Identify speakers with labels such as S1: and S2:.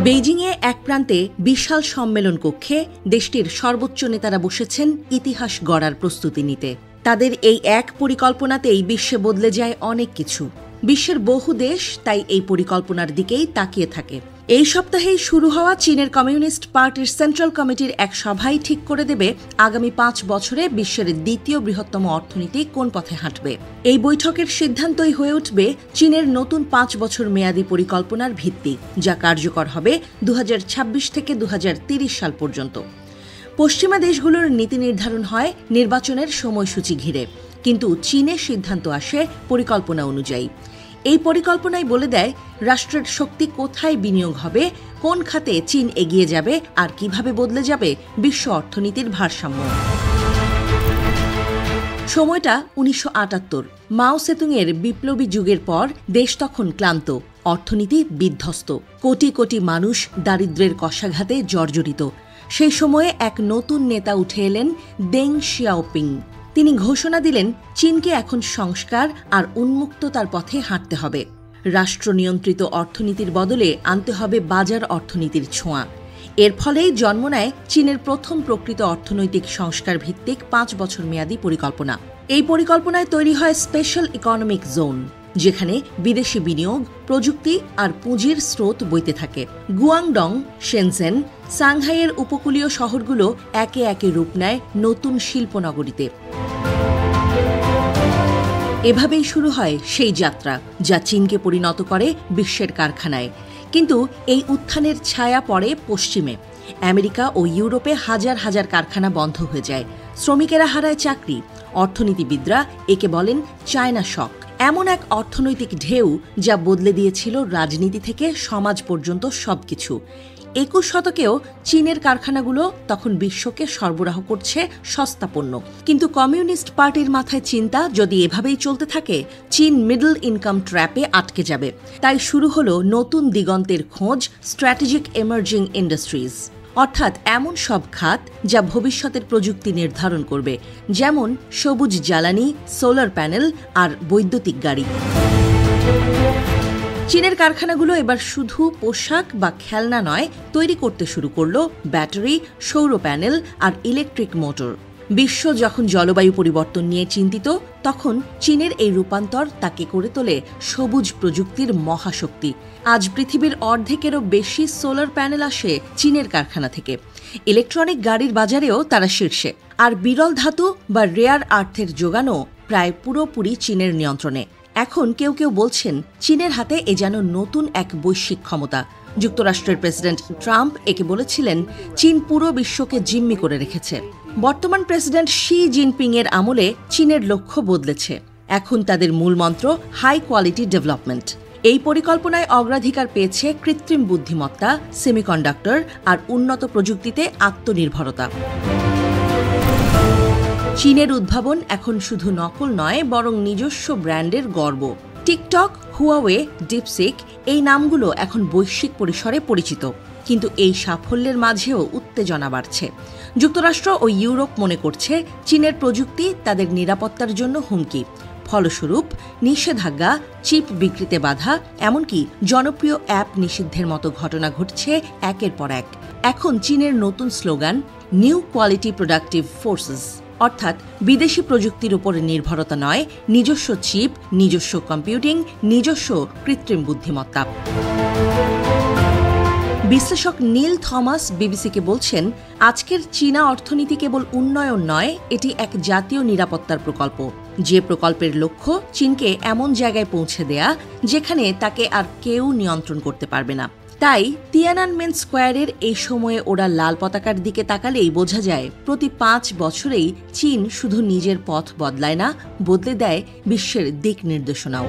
S1: বেইজিংয়ে এক প্রান্তে বিশাল সম্মেলন কক্ষে দেশটির সর্বোচ্চ নেতারা বসেছেন ইতিহাস গড়ার প্রস্তুতি নিতে। তাদের এই এক পরিকল্পনাতেই বিশ্বে বদলে যায় অনেক কিছু। বিশ্বের বহু দেশ তাই এই পরিকল্পনার দিকেই তাকিয়ে থাকে। এই সপ্তাহেই শুরু হওয়া চীনের কমিউনিস্ট পার্টির সেন্ট্রাল কমিটির এক সভাই ঠিক করে দেবে আগামী 5 বছরে বিশ্বের দ্বিতীয় বৃহত্তম অর্থনীতি কোন পথে হাঁটবে। এই বৈঠকের সিদ্ধান্তই হয়ে উঠবে চীনের নতুন 5 বছর মেয়াদী পরিকল্পনার ভিত্তি, যা কার্যকর হবে 2026 থেকে 2030 সাল পর্যন্ত। পশ্চিমা দেশগুলোর নীতি নির্ধারণ হয় নির্বাচনের সময়সূচি ঘিরে, কিন্তু চীনের সিদ্ধান্ত আসে পরিকল্পনা অনুযায়ী। এই পরিকল্পনাই বলে দেয় রাষ্ট্রের শক্তি কোথায় বিনিয়োগ হবে, কোন খাতে চীন এগিয়ে যাবে আর কিভাবে বদলে যাবে বিশ্ব অর্থনীতির ভারসাম্য। সময়টা 1978। মাও সেতুংয়ের বিপ্লবী যুগের পর দেশ তখন ক্লান্ত, অর্থনীতি বিধ্বস্ত, কোটি কোটি মানুষ দারিদ্র্যের কষাঘাতে জর্জরিত। সেই সময়ে এক নতুন নেতা উঠে এলেন, দেং শিয়াওপিং। তিনি ঘোষণা দিলেন চীনকে এখন সংস্কার আর উন্মুক্ততার পথে হাঁটতে হবে। রাষ্ট্র নিয়ন্ত্রিত অর্থনীতির বদলে আনতে হবে বাজার অর্থনীতির ছোঁয়া। এর ফলেই জন্ম নেয় চীনের প্রথম প্রকৃত অর্থনৈতিক সংস্কার ভিত্তিক 5 বছর মেয়াদী পরিকল্পনা। এই পরিকল্পনায় তৈরি হয় স্পেশাল ইকোনমিক জোন, যেখানে বিদেশি বিনিয়োগ, প্রযুক্তি আর পুঁজির স্রোত বইতে থাকে। গুয়াংডং, শেনজেন, সাংহাইয়ের উপকূলীয় শহরগুলো একে একে রূপ নেয় নতুন শিল্পনগরীতে। এভাবেই শুরু হয় সেই যাত্রা যা চীনকে পরিণত করে বিশ্বের কারখানায়। কিন্তু এই উত্থানের ছায়া পড়ে পশ্চিমে। আমেরিকা ও ইউরোপে হাজার হাজার কারখানা বন্ধ হয়ে যায়, শ্রমিকেরা হারায় চাকরি। অর্থনীতিবিদরা একে বলেন চায়না শক, এমন এক অর্থনৈতিক ঢেউ যা বদলে দিয়েছিল রাজনীতি থেকে সমাজ পর্যন্ত সবকিছু। 21 শতকেও চীনের কারখানাগুলো তখন বিশ্বকে সরবরাহ করছে সস্তা পণ্য। কিন্তু কমিউনিস্ট পার্টির মাথায় চিন্তা, যদি এভাবেই চলতে থাকে চীন মিডল ইনকাম ট্র্যাপে আটকে যাবে। তাই শুরু হলো নতুন দিগন্তের খোঁজ, স্ট্র্যাটেজিক এমার্জিং ইন্ডাস্ট্রিজ, অর্থাৎ এমন সব খাত যা ভবিষ্যতের প্রযুক্তি নির্ধারণ করবে, যেমন সবুজ জ্বালানি, সোলার প্যানেল আর বৈদ্যুতিক গাড়ি। চীনের কারখানাগুলো এবার শুধু পোশাক বা খেলনা নয়, তৈরি করতে শুরু করলো ব্যাটারি, সৌর প্যানেল আর ইলেকট্রিক মোটর। বিশ্ব যখন জলবায়ু পরিবর্তন নিয়ে চিন্তিত, তখন চীনের এই রূপান্তর তাকে করে তোলে সবুজ প্রযুক্তির মহাশক্তি। আজ পৃথিবীর অর্ধেকেরও বেশি সোলার প্যানেল আসে চীনের কারখানা থেকে। ইলেকট্রনিক গাড়ির বাজারেও তারা শীর্ষে। আর বিরল ধাতু বা রেয়ার আর্থের যোগানও প্রায় পুরোপুরি চীনের নিয়ন্ত্রণে। এখন কেউ কেউ বলছেন চীনের হাতে এ যেন নতুন এক বৈশ্বিক ক্ষমতা। যুক্তরাষ্ট্রের প্রেসিডেন্ট ট্রাম্প একে বলেছিলেন চীন পুরো বিশ্বকে জিম্মি করে রেখেছে। বর্তমান প্রেসিডেন্ট শি জিনপিং এর আমলে চীনের লক্ষ্য বদলেছে। এখন তাদের মূলমন্ত্র হাই কোয়ালিটি ডেভেলপমেন্ট। এই পরিকল্পনায় অগ্রাধিকার পেয়েছে কৃত্রিম বুদ্ধিমত্তা, সেমিকন্ডাক্টর আর উন্নত প্রযুক্তিতে আত্মনির্ভরতা। চীনের উদ্ভাবন এখন শুধু নকল নয়, বরং নিজস্ব ব্র্যান্ডের গর্ব। টিকটক, হুয়াওয়ে, ডিপসিক এই নামগুলো এখন বৈশ্বিক পরিসরে পরিচিত। কিন্তু এই সাফল্যের মাঝেও উত্তেজনা বাড়ছে। যুক্তরাষ্ট্র ও ইউরোপ মনে করছে চীনের প্রযুক্তি তাদের নিরাপত্তার জন্য হুমকি। ফলস্বরূপ নিষেধাজ্ঞা, চিপ বিক্রিতে বাধা, এমনকি জনপ্রিয় অ্যাপ নিষিদ্ধের মতো ঘটনা ঘটছে একের পর এক। এখন চীনের নতুন slogan new quality productive forces, অর্থাৎ বিদেশি প্রযুক্তির উপর নির্ভরতা নয়, নিজস্ব চিপ, নিজস্ব কম্পিউটিং, নিজস্ব কৃত্রিম বুদ্ধিমত্তা। বিশ্লেষক নীল থমাস বিবিসিকে বলছেন, আজকের চীনা অর্থনীতি কেবল উন্নয়ন নয়, এটি এক জাতীয় নিরাপত্তার প্রকল্প। যে প্রকল্পের লক্ষ্য চীনকে এমন জায়গায় পৌঁছে দেয়া যেখানে তাকে আর কেউ নিয়ন্ত্রণ করতে পারবে না। তাই তিয়ানানমেন স্কোয়ারের এই সময়ে ওরা লাল পতাকার দিকে তাকালেই বোঝা যায় প্রতি 5 বছরেই চীন শুধু নিজের পথ বদলায় না, বদলে দেয় বিশ্বের দিক নির্দেশনাও।